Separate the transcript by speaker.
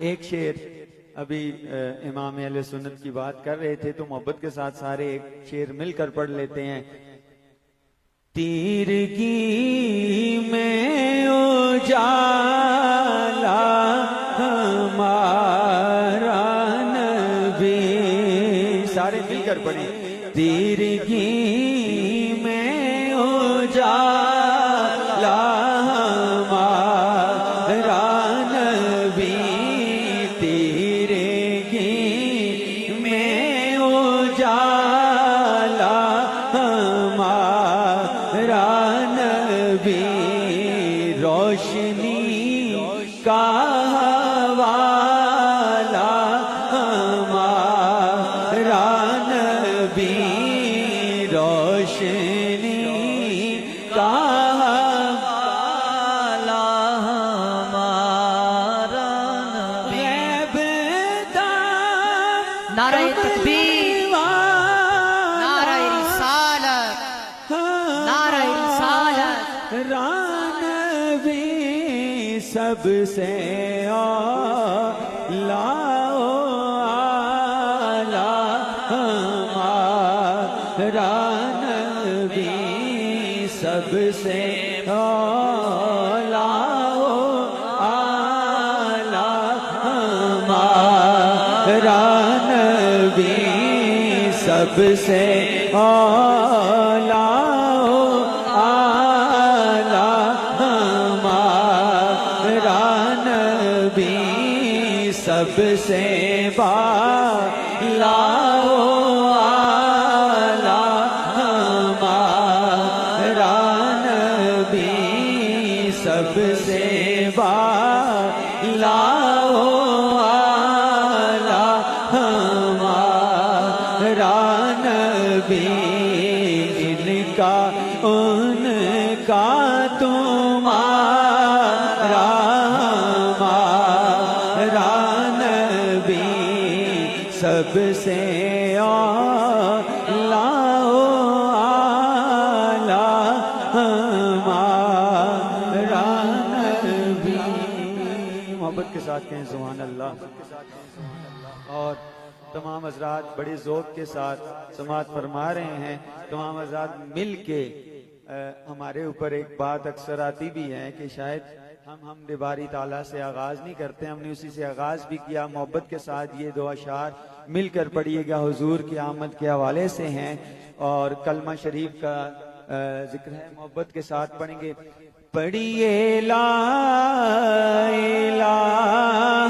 Speaker 1: ایک شعر ابھی امام اہل سنت کی بات کر رہے تھے تو محبت کے ساتھ سارے ایک شعر مل کر پڑھ لیتے ہیں. تیرگی میں اجالا ہمارا نبی، سارے مل کر پڑھیں. تیرگی میں اجالا ہمارا نبی، تیرگی میں اجالا ہمارا نبی، روشنی کا حوالہ ہمارا نبی، روشنی کا حوالہ ہمارا نبی. غیب دان
Speaker 2: نعرہ تکبیر، نعرہ رسالت، نعرہ رسالت.
Speaker 1: رانبی سب سے اعلیٰ ہمارا نبی، سب سے اعلیٰ ہمارا نبی، سب سے اعلیٰ ہمارا نبی، سب سے بالا ہمارا نبی، سب سے بالا ہمارا نبی. ان کا ان کا تمہارا ہمارا نبی، سب سے اعلیٰ ہمارا نبی. محبت کے ساتھ کہیں سبحان اللہ. اور تمام حضرات بڑے ذوق کے ساتھ سماعت فرما رہے ہیں. تمام حضرات مل کے ہمارے اوپر ایک بات اکثر آتی بھی ہے کہ شاید ہم باری تعالیٰ سے آغاز نہیں کرتے، ہم نے اسی سے آغاز بھی کیا. محبت کے ساتھ یہ دو اشعار مل کر پڑھیے گا، حضور کی آمد کے حوالے سے ہیں اور کلمہ شریف کا ذکر ہے. محبت کے ساتھ پڑھیں گے. پڑھیے لا الہ